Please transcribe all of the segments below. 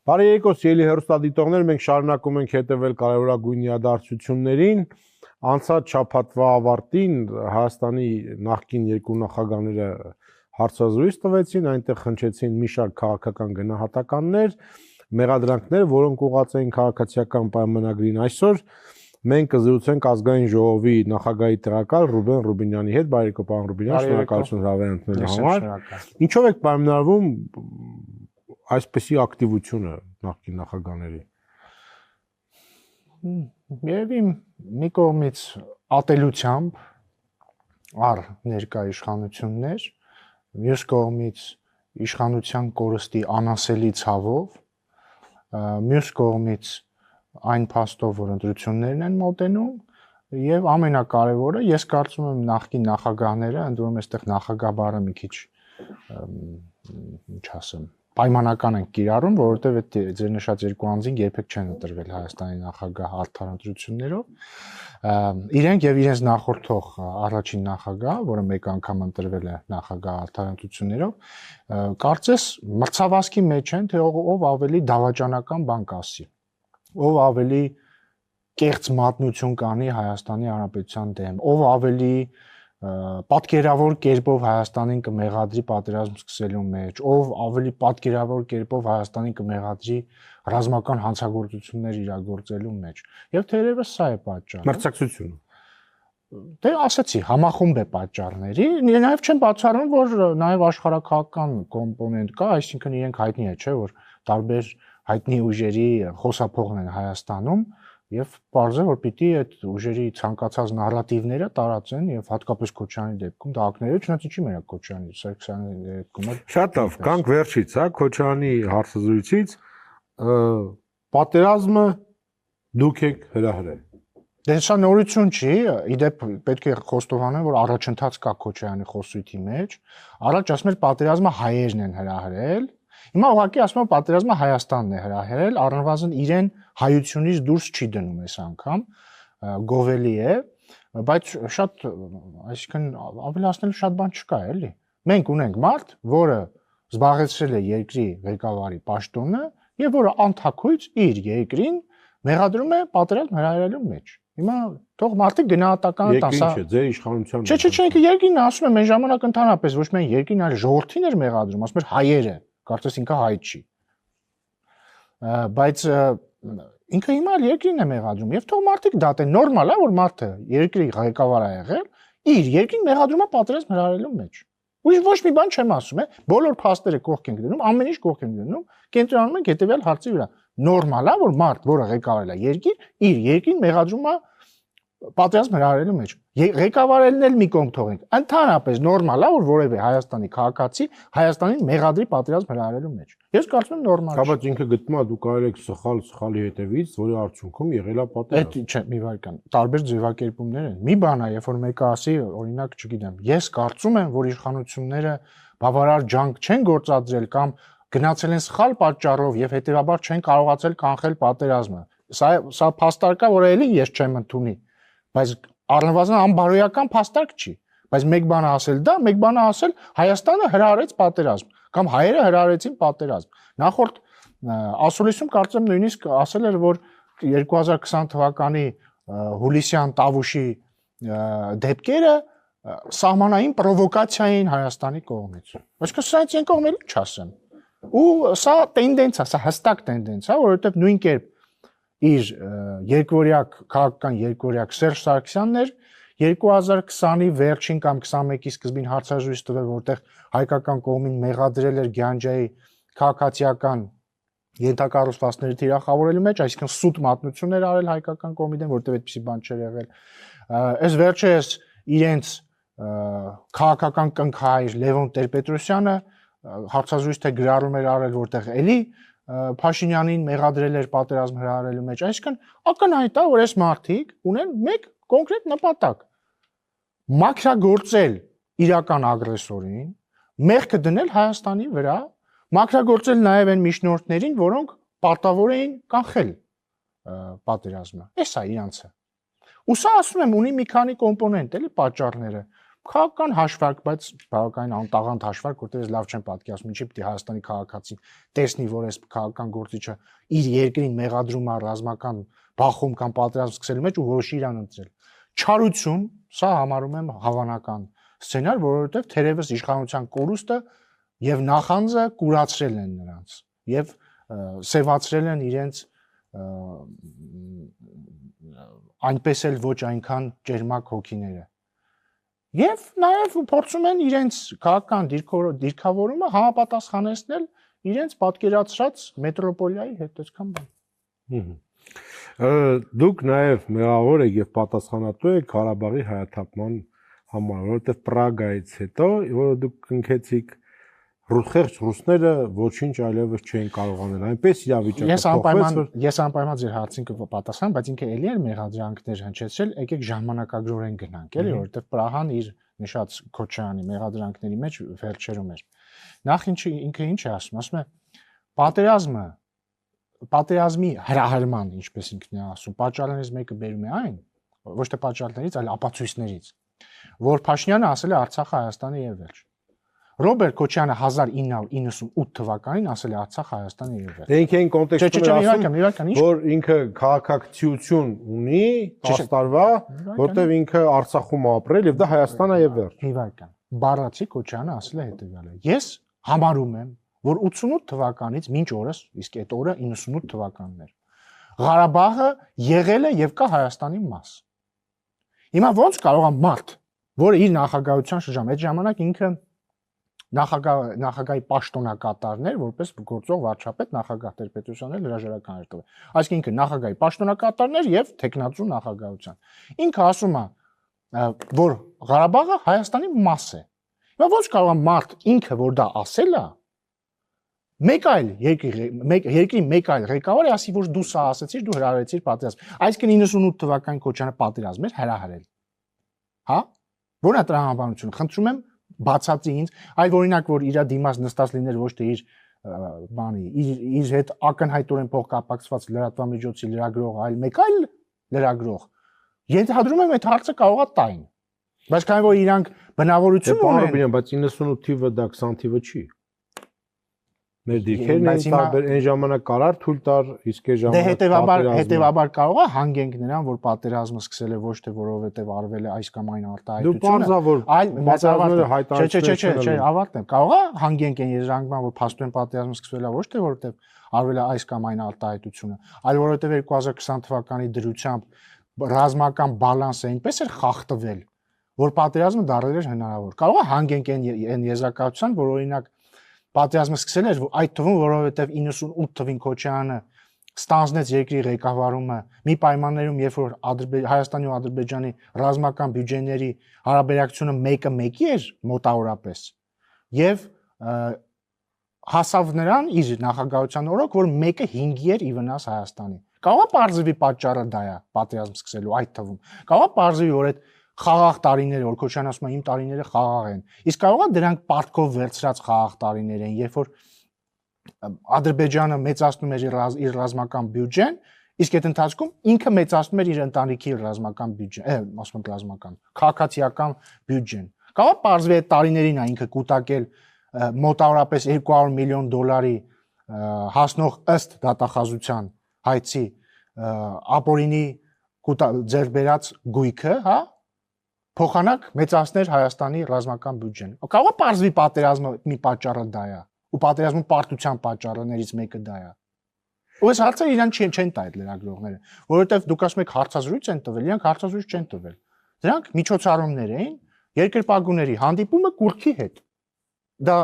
Բարի եկո, սիրելի հեռուստադիտողներ, մենք շարունակում ենք հետևել կարևորագույն իրադարձություններին։ Անցած շաբաթվա ավարտին Հայաստանի նախկին երկու նախագահները հարցազրույց տվեցին, այնտեղ հնչեցին մի շարք քաղաքական գնահատականներ, մեղադրանքներ, որոնք ուղղված էին քաղաքացիական պայմանագրին։ Այսօր մենք կզրուցենք ազգային ժողովի նախագահի տեղակալ Ռուբեն Ռուբինյանի հետ։ Բարի եկո, պարոն Ռուբինյան, շնորհակալություն հրավերն համար։ Ինչով եք պայմանավորվում այսպեսի ակտիվությունը նախկին նախագահների։ Երևի մի կողմից ատելությամբ առ ներկա իշխանություններ, մյուս կողմից իշխանության կորստի անասելի ցավով, մյուս կողմից այն փաստով, որ ընտրություններն են մոտենում, եւ ամենակարևորը, ես կարծում եմ նախկին նախագահները, ընդդեմ այստեղ նախագահ բառը մի քիչ ինչ ասեմ, պայմանական են կիրառում, որովհետև այդ ձեր նշած երկու անձին երբեք չեն ընտրվել Հայաստանի նախագահ արդար ընտրություններով։ Իրենք եւ իրենց նախորդող առաջին նախագահ, որը մեկ անգամ ընտրվել է նախագահ արդար ընտրություններով, կարծես մրցավազքի մեջ են, թե ով ավելի դավաճանական բան կասի, ով ավելի կեղծ մատնություն կանի Հայաստանի Հանրապետության դեմ, ով ավելի պատկերավոր կերպով Հայաստանին կմեղադրի պատերազմ սկսելու մեջ, ով ավելի պատկերավոր կերպով Հայաստանին կմեղադրի ռազմական հանցագործություններ իրագործելու մեջ։ Եվ թերևս սա է պատճառը։ Մրցակցությունը։ Դե ասացի, համախումբ է պատճառների, նաև չեմ բացառում, որ նաև աշխարհակահաղական կոմպոնենտ կա, այսինքն իրենք հայտնի է, չէ՞, որ տարբեր հայտնի ուժերի խոսափողն են Հայաստանում, եւ պարզ է, որ պիտի այդ ուժերի ցանկացած նարատիվները տարածեն եւ հատկապես Քոչարյանի դեպքում դա ակները չնայած ինչի մենակ Քոչարյանի, Սարգսյանի դեպքում շատ լավ, կանք վերջից, հա, Քոչարյանի հարցազրույցից պատերազմը դուք եք հրահրել։ Դե սա նորություն չի, իդեպ պետք է խոստովանեմ, որ առաջընթաց կա Քոչարյանի խոսույթի մեջ, առաջ ասում էր պատերազմը հայերն են հրահրել, հիմա ուղղակի ասում եմ պատերազմը Հայաստանն է հրահրել, առնվազն իրեն հայությունից դուրս չի դնում այս անգամ, գովելի է, բայց շատ, այսինքն ավելացնելու շատ բան չկա, էլի։ Մենք ունենք մարդ, որը զբաղեցրել է երկրի ղեկավարի պաշտոնը եւ որը անթաքույց իր երկրին մեղադրում է պատերազմ հրահրելու մեջ։ Հիմա թող մարդիկ գնահատականը տան, սա ձեր իշխանության։ Չէ, երկրին ասում եմ, այն ժամանակ ընդհանրապես ոչ միայն երկրին, այլ ժողովրդին էր մեղադրում, ասում էր հայերը, կարծես ինքը հայ չի։ Բայց ինքը հիմա երկրին է մեղադրում եւ թող մարդիկ դատեն, նորմալ է, որ մարդը երկրի ղեկավար է եղել, իր երկրին մեղադրում է պատերազմ հրահրելու մեջ։ Ոչ մի բան չեմ ասում, բոլոր փաստերը կողք ենք դնում, ամեն ինչ կողք ենք դնում, կենտրոնանում ենք հետեւյալ հարցի վրա։ Նորմալ է, որ մարդ, որը ղեկավարել է երկիր, իր երկրին մեղադրում է պատերազմ հրահրելու մեջ։ Ղեկավարելն էլ մի կողմ թողենք։ Ընդհանրապես նորմալ է, որ որևէ Հայաստանի քաղաքացի Հայաստանին մեղադրի պատերազմ հրահրելու մեջ։ Ես կարծում եմ նորմալ է։ Բայց ինքը գտնում է դու կարել եք սխալի հետևից, որի արդյունքում եղել է պատերազմ։ Այդ չէ, մի վարքան, տարբեր ձևակերպումներ են։ Մի բան է, երբ որ մեկը ասի, օրինակ, չգիտեմ, ես կարծում եմ, որ իշխանությունները բավարար ջանք չեն գործադրել կամ գնացել են սխալ պատճառով եւ հետեւաբար չեն կարողացել կանխել պատերազմը։ Սա փաստարկա, որը էլի ես չեմ ընդունի, բայց առնվազն անբարոյական փաստարկ չի։ Բայց մեկ բան է ասել դա, մեկ բան է ասել Հայաստանը հրահրեց պատերազմ կամ հայերը հրահրեցին պատերազմ։ Նախորդ ասուլիսում կարծեմ նույնիսկ ասել էր, որ 2020 թվականի հուլիսյան Տավուշի դեպքերը սահմանային պրովոկացիա էին Հայաստանի կողմից։ Այսինքն սրանից են կողմել չասեմ։ Ու սա տենդենս է, սա հստակ տենդենս է, որովհետև նույն կերպ իր երկվորյակ քաղաքական երկվորյակ Սերժ Սարգսյանն էր 2020-ի վերջին կամ 21-ի սկզբին հարցազրույց տվել, որտեղ հայկական կողմին մեղադրել էր Գյանջայի քաղաքացիական ենթակառուցվածքների թիրախավորելու մեջ, այսինքն սուտ մատնություններ արել հայկական կողմի դեմ, որտեղ այդպիսի բան չէր եղել։ Այս վերջերս իրենց քաղաքական կնքահայր Լևոն Տեր-Պետրոսյանը հարցազրույց թե գրառում էր արել, որտեղ էլի Փաշինյանին մեղադրել էր պատերազմ հրահրելու մեջ, այսինքն ակնհայտ է, որ այս մարդիկ ունեն մեկ կոնկրետ նպատակ՝ մաքրագործել իրական ագրեսորին, մեղքը դնել Հայաստանի վրա, մաքրագործել նաև այն միջնորդներին, որոնք պարտավոր էին կանխել պատերազմը։ Էս է իրանցը։ Ու սա ասում եմ ունի մի քանի կոմպոնենտ, էլի պատճառները։ քաղաքական հաշվարկ, բայց բավականին անտաղանդ հաշվարկ, որտեղ ես լավ չեմ պատկերացնում, ինչի պիտի Հայաստանի քաղաքացին տեսնի, որ այս քաղաքական գործիչը իր երկրին մեղադրում է ռազմական բախում կամ պատերազմ սկսելու մեջ ու որոշի իրան ընտրել։ Չարություն, սա համարում եմ հավանական սցենար, որովհետև թերևս իշխանության կորուստը եւ նախանձը կուրացրել են նրանց եւ սևացրել են իրենց այնպես էլ ոչ այնքան ջերմակ հոգիները։ Եվ նաև փորձում են իրենց քաղաքական դիրքավորումը համապատասխանեցնել իրենց պատկերացրած մետրոպոլիայի հետ, այսքան բան։ Դուք նաև մեղավոր եք եւ պատասխանատու եք Ղարաբաղի հայաթափման համար, որովհետեւ Պրագայից հետո, որը դուք կնքեցիք, խեղճ ռուսները ոչինչ այլևս չէին կարող անել։ Այնպես իրավիճակը փոխվեց, ես անպայման ձեր հարցին կպատասխանեմ, բայց ինքը էլի էր մեղադրանքներ հնչեցրել, եկեք ժամանակագրորեն գնանք, էլի, որովհետև Պրահան իր նշած Քոչարյանի մեղադրանքների մեջ վերջերում էր։ Նախ ինքը ինչ է ասում է պատերազմի հրահրման, ինչպես ինքն է ասում, պատճառներից մեկը բերում է այն, ոչ թե պատճառներից, այլ ապացույցներից, որ Փաշինյանը ասել է Արցախը Հայաստանի եւ վերջ։ Ռոբերտ Քոչյանը 1998 թվականին ասել է Արցախ Հայաստանի եւ վերջ։ Դե ինքը այն կոնտեքստում է ասում, որ ինքը քաղաքակցություն ունի 10 տարվա, որտեղ ինքը Արցախում ապրել եւ դա Հայաստանն է եւ վերջ։ Իվական։ Բառացի Քոչյանը ասել է հետեւյալը. Ես համարում եմ, որ 88 թվականից մինչ օրս, իսկ այդ օրը 98 թվականն էր, Ղարաբաղը եղել է եւ կա Հայաստանի մաս։ Հիմա ո՞նց կարող է մարդ, որը իր նախագահության շրջանում այդ ժամանակ ինքը նախագահի պաշտոնակատարներ, որպես գործող վարչապետ նախագահ Տեր-Պետրոսյանն էլ հրաժարական էր տվել։ Այսինքն ինքը նախագահի պաշտոնակատարներ եւ տեխնացու նախագահության։ Ինքը ասում է, որ Ղարաբաղը Հայաստանի մաս է։ Հիմա ո՞նց կարող է մարդ ինքը որ դա ասել է, մեկ այլ երկրի մեկ այլ ղեկավարը ասի, որ դու սա ասեցիր, դու հրահրեցիր պատերազմ։ Այսինքն 98 թվականին Քոչյանը պատերազմ էր հրահրել։ Հա? Որն է տրամաբանությունը։ Խնդրում եմ բացատրի ինձ, այլ օրինակ որ իր դիմաց նստած լիներ ոչ թե իր հետ ակնհայտորեն փոխկապակցված լրատվամիջոցի լրագրող, այլ մեկ այլ լրագրող։ Ենթադրում եմ այդ հարցը կարող է տային։ Բայց քանի որ իրանք բնավորություն ունեն, բայց 98 թիվը դա 20 թիվը չի։ Մեր դիրքերն են տարբեր, այն ժամանակ կարար թույլ տար, իսկ այս ժամանակ հետեւաբար կարող է հանգենք նրան, որ պատերազմը սկսել է ոչ թե որովհետև արվել է այս կամ այն արտահայտությունը, այլ պատերազմները հայտարարել չէ, ավարտեմ։ Կարող է հանգենք այն եզրանկման, որ փաստորեն պատերազմը սկսվել է ոչ թե որովհետև արվել է այս կամ այն արտահայտությունը, այլ որովհետև 2020 թվականի դրությամբ ռազմական բալանսը այնպես էր խախտվել, որ պատերազմը դառել էր հնարավոր։ Կարող է հանգենք այն եզրակացության, որ օրինակ պատերազմը սկսել էր այդ թվում, որովհետև 98 թվին Քոչյանը ստանձնեց երկրի ղեկավարումը մի պայմաններում, երբ որ Հայաստանի ու Ադրբեջանի ռազմական բյուջեների հարաբերակցությունը 1:1 էր մոտավորապես, եւ հասավ նրան իր նախագահության օրոք, որ 1:5 էր ի վնաս Հայաստանի։ Կարող է պարզվի պատճառը դա է պատերազմ սկսելու այդ թվում։ Կարող է պարզվի, որ այդ խաղաղ տարիները, որ Քոչյանը ասում է իմ տարիները խաղաղ են։ Իսկ կարող է դրանք պարտքով վերցրած խաղաղ տարիներ են, երբ որ Ադրբեջանը մեծացնում էր իր ռազմական բյուջեն, իսկ այդ ընթացքում ինքը մեծացնում էր իր ընտանիքի ռազմական բյուջեն, ասում եմ ռազմական, քաղաքացիական բյուջեն։ Կարող է պարզվի այդ տարիներին ինքը կուտակել մոտավորապես $200 միլիոն հասնող ըստ դատախազության հայցի ապօրինի ձեռք բերած գույքը, հա, փոխանակ մեծացներ Հայաստանի ռազմական բյուջեն։ Կարող է պարզվի պատերազմը մի պատճառը դա է, ու պատերազմի պարտության պատճառներից մեկը դա է։ Ու այս հարցը իրան չեն տա այդ լրագրողները, որովհետև դուք ասում եք հարցազրույց են տվել, իրանք հարցազրույց չեն տվել։ Դրանք միջոցառումներ էին, երկրպագուների հանդիպումը կուրքի հետ։ Դա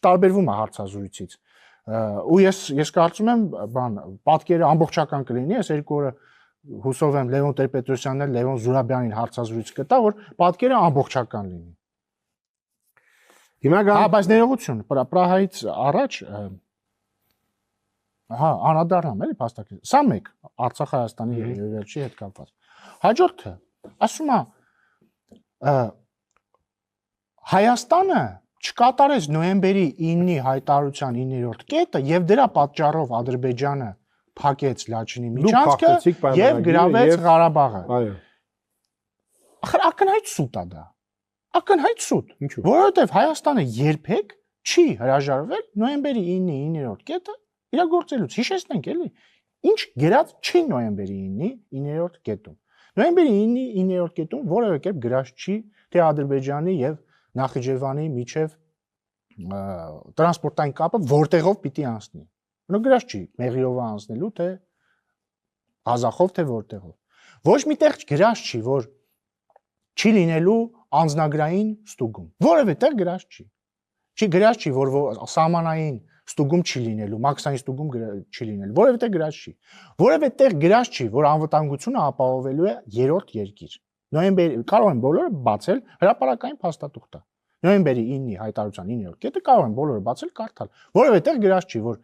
տարբերվում է հարցազրույցից։ Ու ես կարծում եմ, պատկերը ամբողջական կլինի, այս երկու օրը հուսով եմ Լևոն Տեր-Պետրոսյանն էլ Լևոն Զուրաբյանին հարցազրույց կտա, որ պատկերը ամբողջական լինի։ Հիմա բայց ներողություն, Պրահայից առաջ անդրադառնամ էլի փաստարկի։ Սա մեկ Արցախ Հայաստանի վերջի հետ կապված։ Հաջորդը ասում է Հայաստանը չկատարեց նոյեմբերի 9-ի հայտարարության 9-րդ կետը եւ դրա պատճառով Ադրբեջանը փակեց Լաչինի միջանցքը եւ գրավեց Ղարաբաղը։ Այո։ Ախր ակնհայտ սուտ է դա։ ակնհայտ սուտ, Ինչու՞։ որովհետև Հայաստանը երբեք չի հրաժարվել նոյեմբերի 9-ի 9-րդ կետը իրագործելուց։ Հիշեցնենք էլի, ինչ գրած չի նոյեմբերի 9-ի 9-րդ կետում։ Նոյեմբերի 9-ի 9-րդ կետում որևէ կերպ գրած չի, թե Ադրբեջանի եւ Նախիջևանի միջև տրանսպորտային կապը որտեղով պիտի անցնի։ Բնավ գրած չի Մեղրիով անցնելու, թե Ղազախով, թե որտեղով։ Ոչ միտեղ գրած չի, որ չի լինելու անձնագրային ստուգում։ Որևէ տեղ գրած չի։ Չի գրած չի, որ սահմանային ստուգում չի լինելու, մաքսային ստուգում չի լինելու։ Որևէ տեղ գրած չի։ Որևէ տեղ գրած չի, որ անվտանգությունը ապահովելու է երրորդ երկիր։ Նոյեմբերի կարող են բոլորը բացել հրապարակային փաստաթուղթը։ Նոյեմբերի 9-ի հայտարարության 9-րդ կետը կարող են բոլորը բացել կարդալ։ Որևէ տեղ գրած չի, որ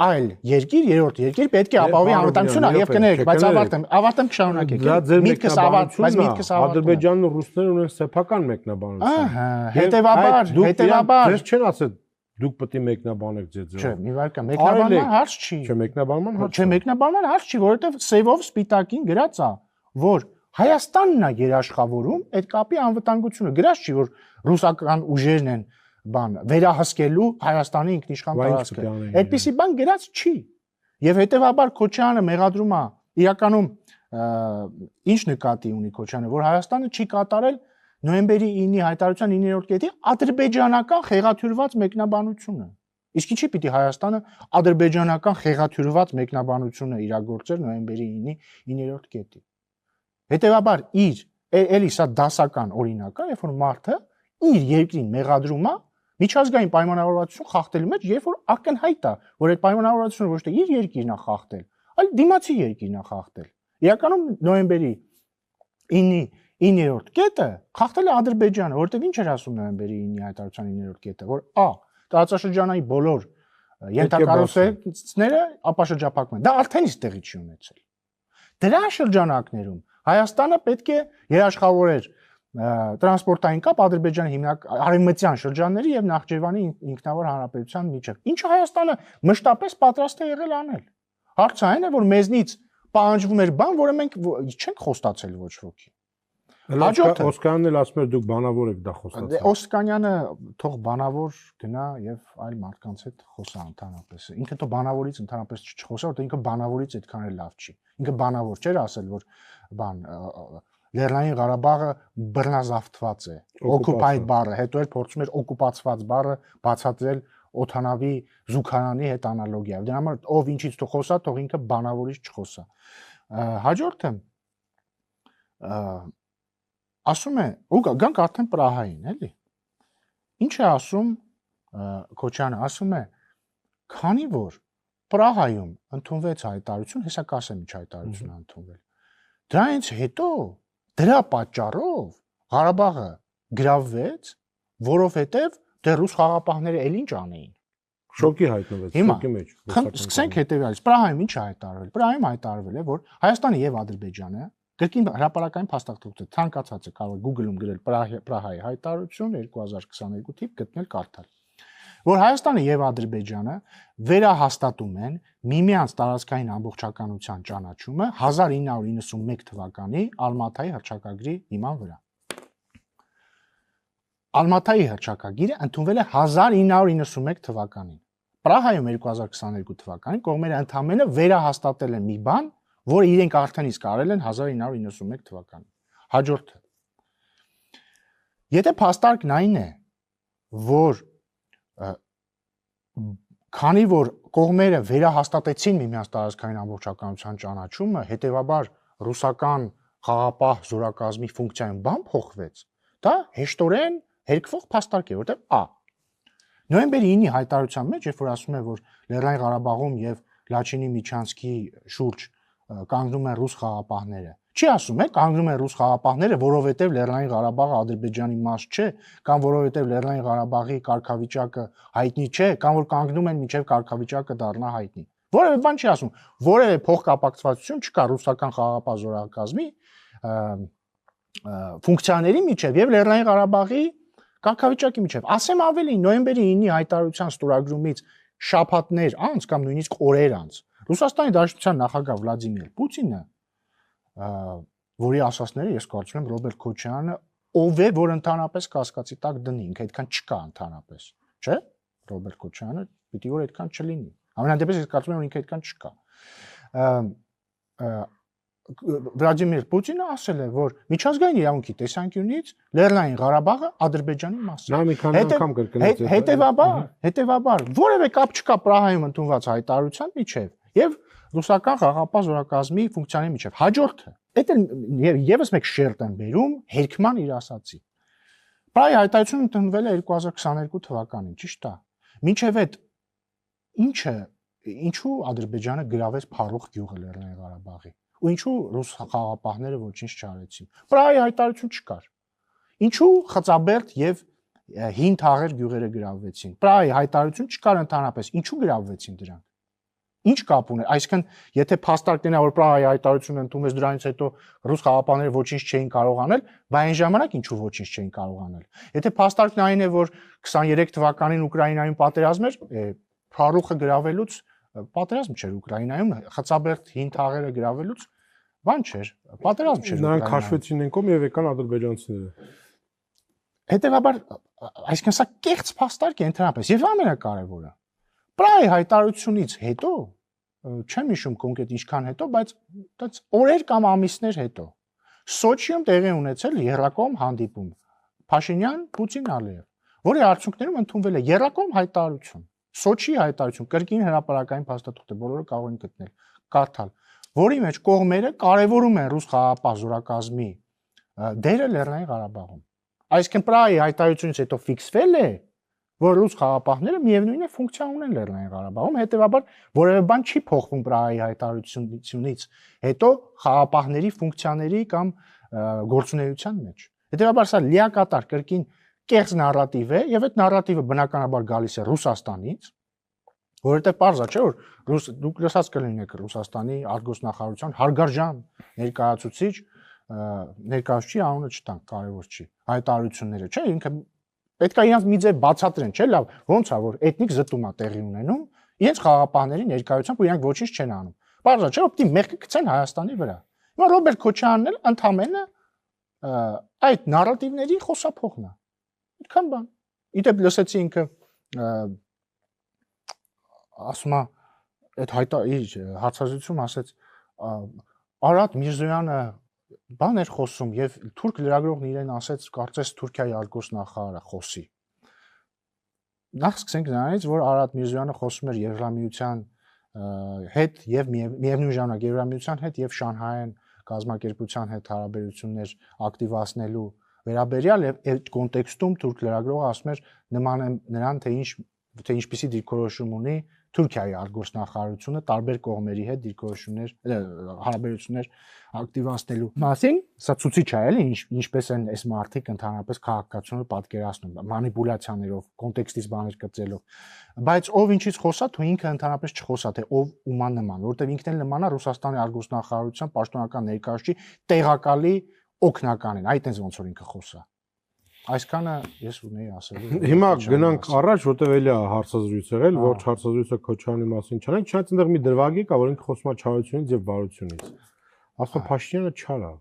այլ երկիր, երրորդ երկիր պետք է ապահովի անվտանգությունը եւ կներեք, բայց ավարտեմ կշարունակեք։ Միտքս ավարտ, բայց միտքս ավարտ։ Ադրբեջանն ու ռուսները ունեն սեփական մեկնաբանություն։ Ահա, հետեւաբար Ձեզ չեն ասել դուք պետք է մեկնաբանեք ձեզ։ Չէ, մի վարքա, մեկնաբանման հարց չի։ Չէ, մեկնաբանման հարց։ Չէ, մեկնաբանման հարց չի, որովհետեւ սևով սպիտակին գրած է, որ Հայաստանն է երաշխավորում այդ կապի անվտանգությունը։ Գրած չի, որ ռուսական ուժերն են վերահսկելու Հայաստանի ինքնիշխան տարածքը։ Այդպիսի բան գրած չի։ Եվ հետեւաբար Քոչյանը մեղադրում է իրականում ինչ նկատի ունի Քոչյանը, որ Հայաստանը չի կատարել նոյեմբերի 9-ի հայտարարության 9-րդ կետի ադրբեջանական խեղաթյուրված մեկնաբանությունը։ Իսկ ինչի պիտի Հայաստանը ադրբեջանական խեղաթյուրված մեկնաբանությունը իրագործեր նոյեմբերի 9-ի 9-րդ կետի։ Հետևաբար էլի սա դասական օրինակ է, երբ որ մարդը իր երկրին մեղադրում է միջազգային պայմանավորվածություն խախտելու մեջ, երբ որ ակնհայտ է, որ այդ պայմանավորվածությունը ոչ թե իր երկիրն է խախտել, այլ դիմացի երկիրն է խախտել։ Իրականում նոյեմբերի 9-ի 9-րդ կետը խախտել է Ադրբեջանը, որովհետև ինչ էր ասում նոյեմբերի 9-ի հայտարարության 9-րդ կետը, որ տարածաշրջանային բոլոր ենթակառուցվածքները ապաշրջափակվում են։ Դա արդեն իսկ տեղի չի ունեցել։ Դրա շրջանակներում Հայաստանը պետք է երաշխավորեր տրանսպորտային կապ Ադրբեջանի հիմնական արևմտյան շրջանների եւ Նախիջևանի ինքնավար հանրապետության միջև։ Ինչը Հայաստանը մշտապես պատրաստ է եղել անել։ Հարցը այն է, որ մեզնից պահանջվում էր բան, որը մենք չենք խոստացել ոչ ոքի։ Օսկանյանն էլ ասում էր դուք բանավոր եք դա խոստացել։ Օսկանյանը թող բանավոր գնա եւ այլ մարդկանց հետ խոսա ընդհանրապես։ Ինքը թող բանավորից ընդհանրապես չխոսա, որտեղ ինքը բանավորից այդքան էլ լավ չի։ Ինքը բանավոր չէր ասել, որ Լեռնային Ղարաբաղը բռնազավթված է։ Occupied բառը, հետո էլ փորձում էր օկուպացված բառը բացատրել օթանավի զուգարանի հետ անալոգիայով։ Դրա համար ով ինչից թող խոսա, թող ինքը բանավորից չխոսա։ Հաջորդը ասում է, ու գանք արդեն Պրահային, էլի։ Ինչ է ասում Քոչյանը, ասում է, քանի որ Պրահայում ընդունվեց հայտարարություն, հեսա կասեմ ինչ հայտարարություն է ընդունվել։ Դրանից հետո դրա պատճառով Ղարաբաղը գրավվեց, որովհետև դեռ ռուս խաղապահները էլ ինչ անեին։ Շոկի հայտնվեց, շոկի մեջ։ Սկսենք հետևյալից։ Պրահայում ինչ է հայտարարվել։ Պրահայում հայտարարվել է, որ Հայաստանը եւ Ադրբեջանը կրկին հրապարակային փաստաթուղթը ցանկացած է կարող Google-ում գրել Պրահայի հայտարարություն 2022 թիվ գտնել կարդալ, որ Հայաստանը եւ Ադրբեջանը վերահաստատում են միմյանց տարածքային ամբողջականության ճանաչումը 1991 թվականի Ալմատայի հռչակագրի հիման վրա։ Ալմատայի հռչակագիրը ընդունվել է 1991 թվականին։ Պրահայում 2022 թվականին կողմերը ընդամենը վերահաստատել են մի բան, որը իրենք արդեն իսկ արել են 1991 թվականին։ Հաջորդը։ Եթե փաստարկն այն է, որ քանի որ կողմերը վերահաստատեցին միմյանց տարածքային ամբողջականության ճանաչումը, հետեւաբար ռուսական խաղապահ զորակազմի ֆունկցիայում բան փոխվեց, դա հեշտորեն հերկվող փաստարկ է, որտեղ նոյեմբերի 9-ի հայտարարության մեջ, երբ որ ասում է, որ Լեռնային Ղարաբաղում եւ Լաչինի Միչանսկի շուրջ կանգնում են ռուս խաղապահները, չի ասում է կանգնում են ռուս խաղապահները, որովհետեւ Լեռնային Ղարաբաղը Ադրբեջանի մաս չէ, կամ որովհետեւ Լեռնային Ղարաբաղի կարգավիճակը հայտնի չէ, կամ որ կանգնում են մինչեւ կարգավիճակը դառնա հայտնի։ Որևէ բան չի ասում, որևէ փոխկապակցվածություն չկա ռուսական խաղապահ զորակազմի ֆունկցիաների միջև եւ Լեռնային Ղարաբաղի կարգավիճակի միջև։ Ասեմ ավելին, նոյեմբերի 9-ի հայտարարության ստորագրումից շաբաթներ անց կամ նույնիսկ օրեր անց Ռուսաստանի Դաշնության նախագահ Վլադիմիր Պուտինը որի ասածները ես կարծում եմ Ռոբերտ Քոչարյանը ով է, որ ընդհանրապես կասկածի տակ դնի, ինքը այդքան չկա ընդհանրապես, չէ՞։ Ռոբերտ Քոչարյանը պիտի որ այդքան չլինի։ Ամենադեպս ես կարծում եմ որ ինքը այդքան չկա։ Վլադիմիր Պուտինը ասել է, որ միջազգային իրավունքի տեսանկյունից Լեռնային Ղարաբաղը Ադրբեջանի մասն է։ Նա մի քանի անգամ կրկնեց։ Հետևաբար, որևէ կապ չկա Պրահայում ընդունված հայտարարության միջև եւ ռուսական խաղաղապահ զորակազմի ֆունկցիաների միջև։ Հաջորդը, դա եւս մեկ շերտ են բերում հերքման իր ասացի։ Պրահայի հայտարարությունը ընդունվել է 2022 թվականին, ճիշտ է։ Մինչև այդ ինչու Ադրբեջանը գրավեց Փարուխ գյուղը Լեռնային Ղարաբաղի։ Ու ինչու ռուս խաղաղապահները ոչինչ չարեցին։ Պրահայի հայտարարություն չկար։ Ինչու Խծաբերդ եւ հին թաղեր գյուղերը գրավվեցին։ Պրահայի հայտարարություն չկար ընդհանրապես։ Ինչու գրավվեցին դրանք։ Ինչ կապ ուներ։ Այսինքն, եթե փաստարկներն որ Պրահայի հայտարարությունը ընդունվեց դրանից հետո ռուս խաղաղապահները ոչինչ չէին կարող անել, բայց այն ժամանակ ինչու ոչինչ չէին կարող անել։ Եթե փաստարկն այն է, որ 23 թվականին Ուկրաինայում պատերազմ էր, Փարուխը գրավելուց պատերազմ չէր Ուկրաինայում, Խծաբերդ հին թաղերը գրավելուց բան չէր, պատերազմ չէր։ Նրանք քաշվեցին ենկոմ եւ եկան ադրբեջանցիները։ Հետևաբար, այսինքն սա կեղծ փաստարկ է ընդհանրապես եւ ամենակարևորը։ Պրահայի հայտարարությունից հետո, չեմ հիշում կոնկրետ ինչքան հետո, բայց օրեր կամ ամիսներ հետո Սոչիում տեղի ունեցել երրակողմ հանդիպում Փաշինյան, Պուտին, Ալիև, որի արդյունքներում ընդունվել է երրակողմ հայտարարություն։ Սոչիի հայտարարություն կրկին հրապարակային փաստաթուղթ է, բոլորը կարող են գտնել, կարդալ, որի մեջ կողմերը կարևորում են ռուս խաղաղապահ զորակազմի դերը Լեռնային Ղարաբաղում։ Այսինքն Պրահայի հայտարարությունից հետո ֆիքսվել է, որ ռուս խաղաղապահները միևնույն է ֆունկցիա ունեն Լեռնային Ղարաբաղում, հետեւաբար որևէ բան չի փոխվում Պրահայի հայտարարությունից հետո խաղաղապահների ֆունկցիաների կամ գործունեության մեջ։ Հետեւաբար սա լիակատար կրկին կեղծ նարատիվ է եւ այդ նարատիվը բնականաբար գալիս է Ռուսաստանից, որովհետեւ պարզ է, չէ՞ որ դուք լսած կլինեք Ռուսաստանի արտգործնախարարության հարգարժան ներկայացուցիչ ներկայացուցիչի անունը չտանք, կարևոր չի, հայտարարությունները, չէ՞, ինքը պետք է իրանց մի ձև բացատրեն, չէ՞, լավ, ոնց է որ էթնիկ զտում է տեղի ունենում, իրենց խաղաղապահների ներկայությամբ ու իրանք ոչինչ չեն անում։ Պարզ է, չէ՞, որ պիտի մեղքը գցեն Հայաստանի վրա։ Հիմա Ռոբերտ Քոչարյանն էլ ընդամենը այդ նարատիվների խոսափողն է։ Այդքան բան։ Իդեպ լսեցի ինքը ասում է այդ հարցազրույցում ասեց Արադ Միրզոյանը բան էր խոսում եւ թուրք լրագրողն իրեն ասեց կարծես Թուրքիայի արտգործնախարարը խոսի։ Նախ սկսենք նրանից, որ Արադ Միրզոյանը խոսում էր Եվրամիության հետ եւ միևնույն ժամանակ Եվրամիության հետ եւ Շանհայեն կազմակերպության հետ հարաբերություններ ակտիվացնելու վերաբերյալ եւ այդ կոնտեքստում թուրք լրագրողը ասում էր նման է նրան թե ինչպիսի դիրքորոշում ունի Թուրքիայի արտգործնախարարությունը տարբեր կողմերի հետ դիրքորոշումներ հարաբերություններ ակտիվացնելու մասին, սա ցուցիչ է էլի ինչպես են այս մարդիկ ընդհանրապես քաղաքացիությունը պատկերացնում մանիպուլյացիաներով, կոնտեքստից բաներ կծելով, բայց ով ինչից խոսա, თუ ինքը ընդհանրապես չխոսա, թե ով ուման նման, որտեղ ինքն էլ նման է Ռուսաստանի արտգործնախարարության պաշտոնական ներկայացուցիչ տեղակալի օգնականին, այդտենց ոնց որ ինքը խոսա։ Այսքանը ես ունեի ասելու։ Հիմա գնանք առաջ, որտեղ էլի է հարցազրույց եղել, ոչ հարցազրույցը Քոչարյանի մասին չանենք, չնայած այնտեղ մի դրվագի կա, որ ինքը խոսում է չարությունից եւ բարությունից։ Ասում Փաշինյանը չար է,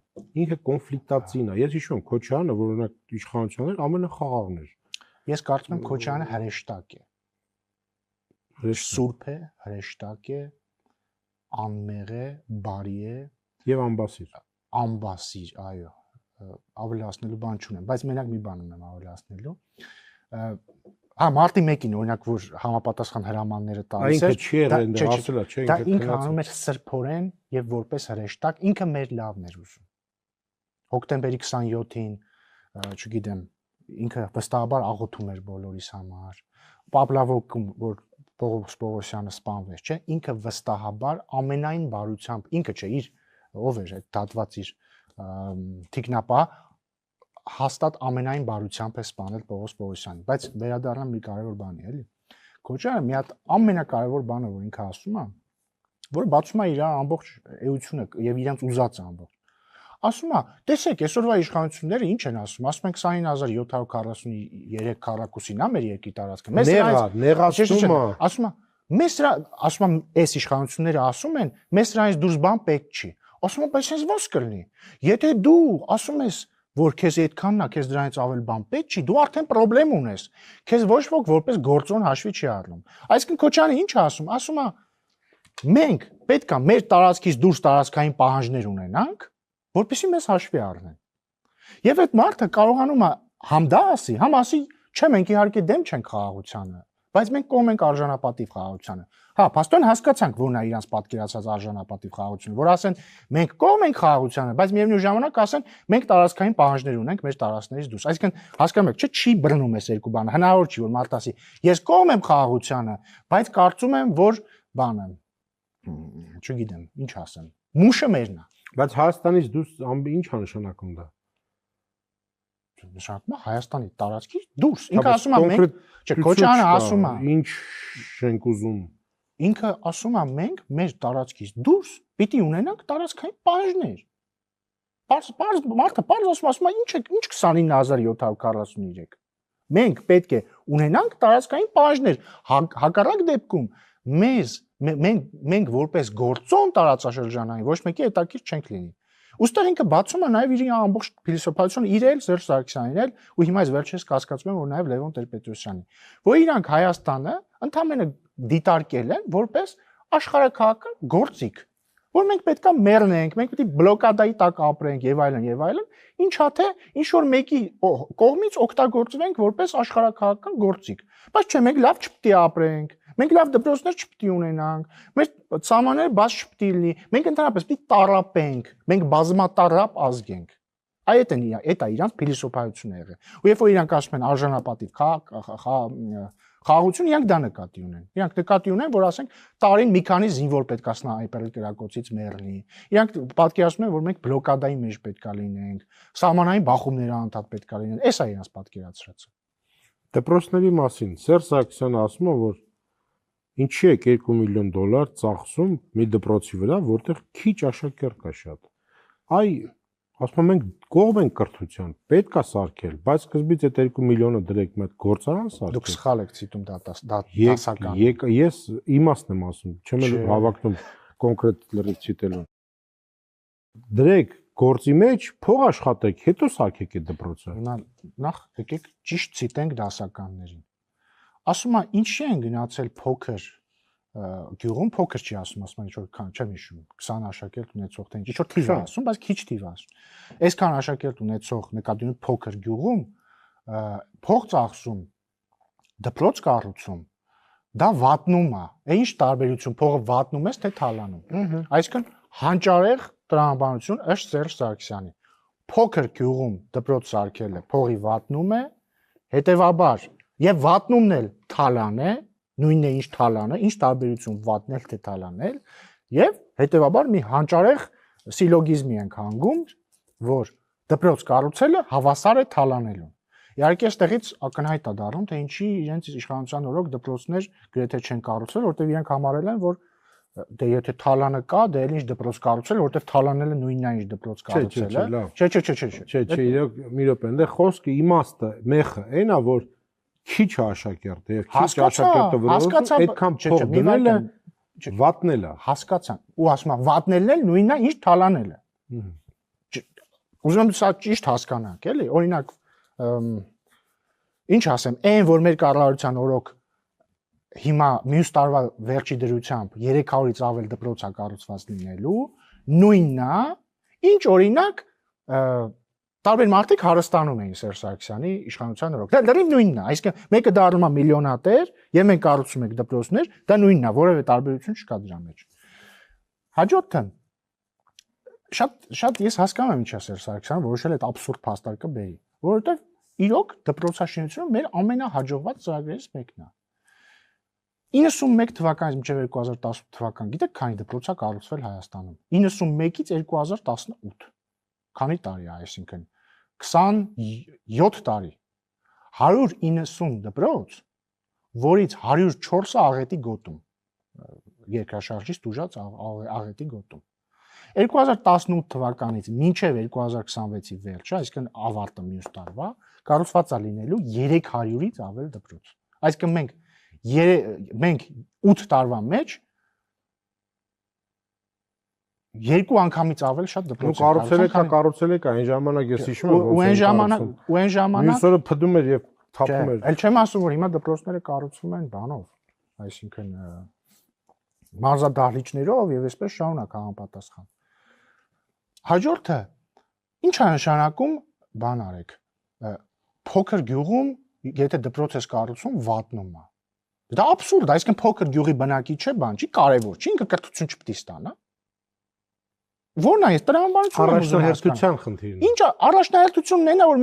ինքը կոնֆլիկտացին է։ Ես հիշում եմ Քոչարյանը, որ օրինակ իշխանությունն էր, ամենախաղաղն էր։ Ես կարծում եմ Քոչարյանը հրեշտակ է։ Սուրբ է, հրեշտակ է, անմեղ է, բարի է եւ ամբասիր։ Ամբասիր, այո, ավելացնելու բան չունեմ, բայց մենակ մի բան ունեմ ավելացնելու։ Հա, մարտի 1-ին օրինակ որ համապատասխան հրամանները տալիս էր, ինքը չի եղել այնտեղ, ասել է, չէ, ինքը անում էր սրբորեն եւ որպես հրեշտակ, ինքը մեր լավն էր ուզում։ Հոկտեմբերի 27-ին, չգիտեմ, ինքը վստահաբար աղոթում էր բոլորիս համար։ Պապլավոկում, որ Պողոս Պողոսյանը սպանվեց, չէ, ինքը վստահաբար ամենայն բարությամբ, ինքը չէ, իր ով էր այդ դատված իր թիկնապահ հաստատ ամենայն բարությամբ է սպանել Պողոս Պողոսյանին, բայց վերադառնամ մի կարևոր բանի, էլի։ Քոչարյանը մի հատ ամենակարևոր բանը, որ ինքը ասում է, որ բացում է իր ամբողջ էությունը եւ իրենց ուզածը ամբողջ։ Ասում է, տեսեք, այսօրվա իշխանությունները ինչ են ասում, ասում են 29743 քառակուսին է մեր երկրի տարածքը։ Նեղացումը։ Ասում է, այս իշխանությունները ասում են, մեզ սրանից դուրս բան պետք չի։ ասում եմ, բայց sense ո՞նց կլինի։ Եթե դու ասում ես, որ քեզ այդքանն է, քեզ դրանից ավել բան պետք չի, դու արդեն խնդրեմ ունես։ Քեզ ոչ ոք որպես գործոն հաշվի չի առնում։ Այսինքն Քոչյանը ինչ է ասում։ Ասում է, մենք պետք է մեր տարածքից դուրս տարածքային պահանջներ ունենանք, որպեսզի մեզ հաշվի առնեն։ Եվ այդ մարդը կարողանում է համ դա ասի, համ ասի, չէ, մենք իհարկե դեմ չենք խաղաղությանը, բայց մենք կողմ ենք արժանապատիվ խաղաղությանը։ Հա, փաստորեն հասկացանք, որն է իրանց պատկերացած արժանապատիվ խաղաղությունը, որ ասեն, մենք կողմ ենք խաղաղությանը, բայց միևնույն ժամանակ ասեն, մենք տարածքային պահանջներ ունենք մեր տարածքներից դուրս։ Այսինքն, հասկանում եք, չի բռնում այս երկու բանը։ Հնարավոր չի, որ մարդը ասի, ես կողմ եմ խաղաղությանը, բայց կարծում եմ, որ բանը, չգիտեմ, ինչ ասեմ, մուշը մերն է։ Բայց Հայաստանից դուրս ինչ է նշանակում դա։ Նշանակում է Հայաստանի տարածքից դուրս։ Ինքը ասում է մենք, չէ, Քոչյանը ասում է, ինչ ենք ուզում։ Ինքը ասում է մենք մեր տարածքից դուրս պիտի ունենանք տարածքային պահանջներ։ Մարդը պարզ ասում է, ինչ 29743։ Մենք պետք է ունենանք տարածքային պահանջներ։ Հակառակ դեպքում մենք որպես գործոն տարածաշրջանային ոչ մեկի հետաքրքիր չենք լինի։ Ոստեղ ինքը բացում է նաև իր ամբողջ փիլիսոփայությունը իրել Սերժ Սարգսյանին էլ ու հիմա այս վերջերս կասկածում եմ որ նաև Լևոն Տեր-Պետրոսյանի որ իրանք Հայաստանը ընդհանրապես դիտարկել են որպես աշխարհաքաղաքական գործիք որ մենք պետքա մեռնենք մենք պետք է բլոկադայի տակ ապրենք եւ այլն ինչա թե ինչ որ մեկի կողմից օգտագործվենք որպես աշխարհաքաղաքական գործիք բայց չէ մենք լավ չպետք է ապրենք մենք լավ դպրոցներ չպետք է ունենանք մեր սահմանները բաց չպետք է լինի մենք ընդհանրապես պետք է տառապենք մենք բազմատարապ ազգ ենք այդ է իրանց փիլիսոփայությունը եղել ու երբ որ իրանք ասում են արժանապատիվ խաղաղություն իրանք դա նկատի ունեն իրանք նկատի ունեն որ ասենք տարին մի քանի զինվոր պետք է սնայպերի կրակոցից մեռնի իրանք պատկերացնում են որ մենք բլոկադայի մեջ պետք է լինենք սահմանային բախումները անդադ պետք է լինեն էս է իրանց պատկերացրածը դպրոցների մասին Սերժ Սարգսյանը ասում է որ ինչի է $2 միլիոն ծախսում մի դպրոցի վրա որտեղ քիչ աշակերտ կա շատ այ ասում եմ մենք կողմ ենք կրթության պետք է սարքել բայց սկզբից այդ 2 միլիոնը դրեք մեկ գործարան սարքել դուք սխալ եք ցիտում դա դասական ես իմաստն եմ ասում չեմ էլ հավակնում կոնկրետ լրիվ ցիտելուն դրեք գործի մեջ փող աշխատեք հետո սարքեք այդ դպրոցը նախ եկեք ճիշտ ցիտենք դասականներին ասում է ինչի են գնացել փոքր գյուղում փոքր չի ասում ինչ որ քան չեմ հիշում 20 աշակերտ ունեցող թե ինչ որ թիվ է ասում բայց քիչ թիվ է ասում այսքան աշակերտ ունեցող նկատի ունի փոքր գյուղում փող ծախսում դպրոց կառուցում դա վատնում է ինչ տարբերություն փողը վատնում ես թե թալանում այսինքն հանճարեղ տրամաբանություն ըստ Սերժ Սարգսյանի փոքր գյուղում դպրոց սարքելը փողի վատնում է հետեւաբար եւ վատնումն էլ թալան է նույնն է ինչ թալանը, ինչ տարբերություն վատնել թե թալանել եւ հետեւաբար մի հանճարեղ սիլոգիզմի ենք հանգում, որ դպրոց կառուցելը հավասար է թալանելուն։ Իհարկե այստեղից ակնհայտ է դառնում, թե ինչի իրենց իշխանության օրոք դպրոցներ գրեթե չեն կառուցել, որտեղ իրենք համարել են, որ դե եթե թալանը կա, դե էլ ինչ դպրոց կառուցել, որտեղ թալանելը նույնն է ինչ դպրոց կառուցելը։ Չէ, իրոք մի րոպե, այնտեղ խոսքը իմաստը, մեխը, այն է, որ քիչ աշակերտ է, քիչ աշակերտը վրոզում, այդքան փող դնելը վատնել է։ Հասկացան։ Ու ասում եմ, վատնելն էլ նույնն է, ինչ թալանելը։ Ուզում եմ սա ճիշտ հասկանանք, էլի։ Օրինակ, ինչ ասեմ, այն որ մեր կառավարության օրոք հիմա մյուս տարվա վերջի դրությամբ 300-ից ավել դպրոց է կառուցված լինելու, նույնն է, ինչ օրինակ տարբեր մարդիկ հարստանում էին Սերժ Սարգսյանի իշխանության օրոք։ Դա լրիվ նույնն է, այսինքն մեկը դառնում է միլիոնատեր, եւ մենք կառուցում ենք դպրոցներ, դա նույնն է, որևէ տարբերություն չկա դրա մեջ։ Հաջորդը շատ ես հասկանում եմ ինչա Սերժ Սարգսյանը որոշել այդ աբսուրդ փաստարկը բերի, որովհետեւ իրոք դպրոցաշինությունը մեր ամենահաջողված ծրագրերից մեկն է։ 91 թվականից մինչև 2018 թվական, գիտեք քանի դպրոց է կառուցվել Հայաստանում։ 91-ից 2018 քանի տարի է, այսինքն 27 տարի 190 դպրոց, որից 104-ը աղետի գոտում երկրաշարժից տուժած աղետի գոտում 2018 թվականից մինչև 2026-ի վերջը, այսինքն ավարտը մյուս տարվա, կառուցված է լինելու 300-ից ավել դպրոց։ Այսինքն մենք 8 տարվա մեջ երկու անգամից ավել շատ Ու դպրոց կառուցել եք, այն ժամանակ ես հիշում եմ ու այն ժամանակ մյուս օրը փդում էր եւ թափում էր։ Էլ չեմ ասում, որ հիմա դպրոցները կառուցվում են բանով, այսինքն մարզադահլիճներով եւ այսպես շարունակ համապատասխան։ Հաջորդը ի՞նչ է նշանակում բան արեք։ Փոքր գյուղում եթե դպրոց ես կառուցում վատնում է։ Դա աբսուրդ է, այսինքն փոքր գյուղի բնակիչ չէ, բան չի կարևոր, չի ինքը կրթություն չպետք է ստանա։ Որն է այս տրամաբանությունը առաջնահերթության խնդիրն։ Ինչ առաջնահերթությունն է, որ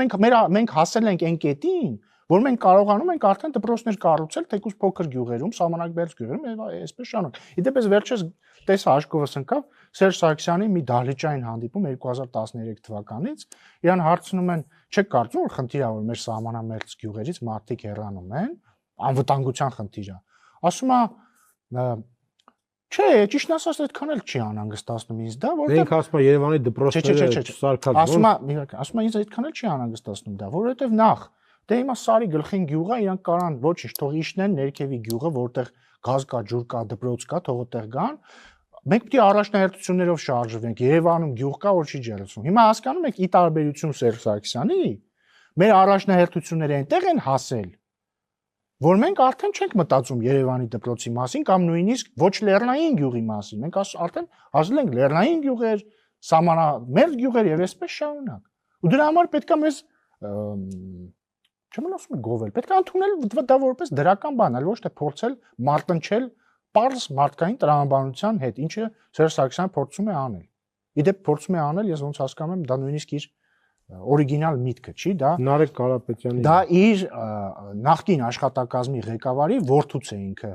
մենք հասել ենք այն կետին, որ մենք կարողանում ենք արդեն դպրոցներ կառուցել թեկուզ փոքր գյուղերում, սահմանագբերձ գյուղերում եւ այսպես շարունակ։ Իդեպ վերջերս տեսա հաշկովս ընկավ Սերժ Սարգսյանի մի դահլիճային հանդիպում 2013 թվականից, իրան հարցնում են, չեք կարծում որ խնդիր է որ մեր սահմանամերձ գյուղերից մարդիկ հեռանում են, անվտանգության խնդիր է։ Ասում է Չէ, ճիշտն ասած այդքան էլ չի անհանգստացնում ինձ դա, որովհետեւ Մենք ասում ենք Երևանի դպրոցները չսարքած։ Ասում է ինձ այդքան էլ չի անհանգստացնում դա, որովհետեւ նախ դե հիմա Սարի գլխին գյուղ է, իրանք կարան ոչինչ, թող իշնեն ներքևի գյուղը, որտեղ գազ կա, ջուր կա, դպրոց կա, թող այդտեղ գան։ Մենք պետք է առաջնահերթություններով շարժվենք։ Երևանում գյուղ կա, որ չի ջերացում։ Հիմա հասկանում եք ի տարբերություն Սերժ Սարգսյանի, մեր առաջնահերթությունները այնտեղ են հասել, որ մենք արդեն չենք մտածում Երևանի դպրոցի մասին կամ նույնիսկ ոչ լեռնային գյուղի մասին։ Մենք արդեն հասել ենք լեռնային գյուղեր, սահմանամերձ գյուղեր եւ այսպես շարունակ։ Ու դրա համար պետք է մեզ չեմ ասում գովել, պետք է ընդունել դա որպես դրական բան, այլ ոչ թե փորձել մարտնչել պարզ մարդկային տրամաբանության հետ, ինչը Սերժ Սարգսյանը փորձում է անել։ Իդեպ փորձում է անել, ես ոնց հասկանում եմ, դա նույնիսկ իր օրիգինալ միտքը չի, դա Նարեկ Կարապետյանի դա իր նախկին աշխատակազմի ղեկավարի որդուց է ինքը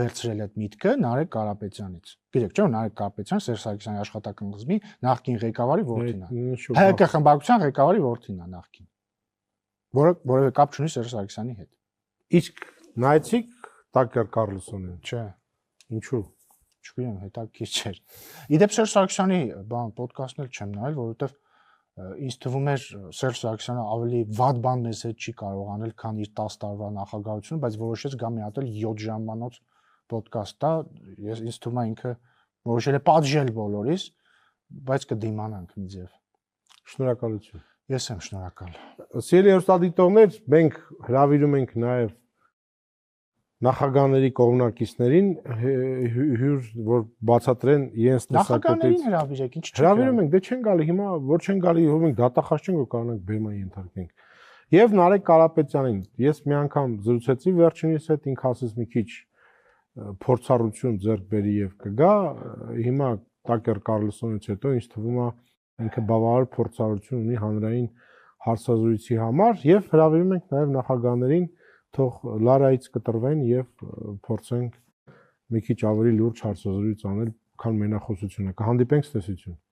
վերցրել այդ միտքը Նարեկ Կարապետյանից։ Գիտեք, չէ՞, Նարեկ Կարապետյանը Սերժ Սարգսյանի աշխատակազմի նախկին ղեկավարի որդին է։ ՀԿ խմբակցության ղեկավարի որդին է նախկին, որը որևէ կապ չունի Սերժ Սարգսյանի հետ։ Իսկ նայեցիք Տակեր Կարլսոնին։ Չէ։ Ինչու։ Չգիտեմ, հետաքրքիր չէր։ Իդեպ Սերժ Սարգսյանի բան ոդկասթն էլ չեմ նայել, որովհետև ինձ թվում էր Սերժ Սարգսյանը ավելի վատ բան մեզ հետ չի կարող անել, քան իր 10 տարվա նախագահությունը, բայց որոշեց գա մի հատ էլ 7 ժամանոց ոդկաստ տա, ինձ թվում է ինքը որոշել է պատժել բոլորիս, բայց կդիմանանք մի ձև։ Շնորհակալություն։ Ես եմ շնորհակալ։ Սիրելի հեռուստադիտողներ, մենք հրավիրում ենք նաև նախագահների կողմնակիցներին հյուր որ բացատրեն իրենց տեսակետից։ Նախագահներին հրավիրեք, ինչ չի։ Հրավիրում ենք, դե չեն գալի, հիմա որ չեն գալի, հո մենք դատախազ չենք որ կարողանանք բեմա ենթարկենք։ Եվ Նարեկ Կարապետյանին ես մի անգամ զրուցեցի վերջինիս հետ, ինքը ասեց մի քիչ փորձառություն ձեռք բերի եւ կգա, հիմա Տակեր Կարլսոնից հետո ինձ թվում է ինքը բավարար փորձառություն ունի հանրային հարցազրույցի համար եւ հրավիրում ենք նաեւ նախագահներին թող Լարայից կտրվեն եւ փորձենք մի քիչ ավելի լուրջ հարցազրույց անել, քան մենախոսությունը։ Կհանդիպենք, ցտեսություն։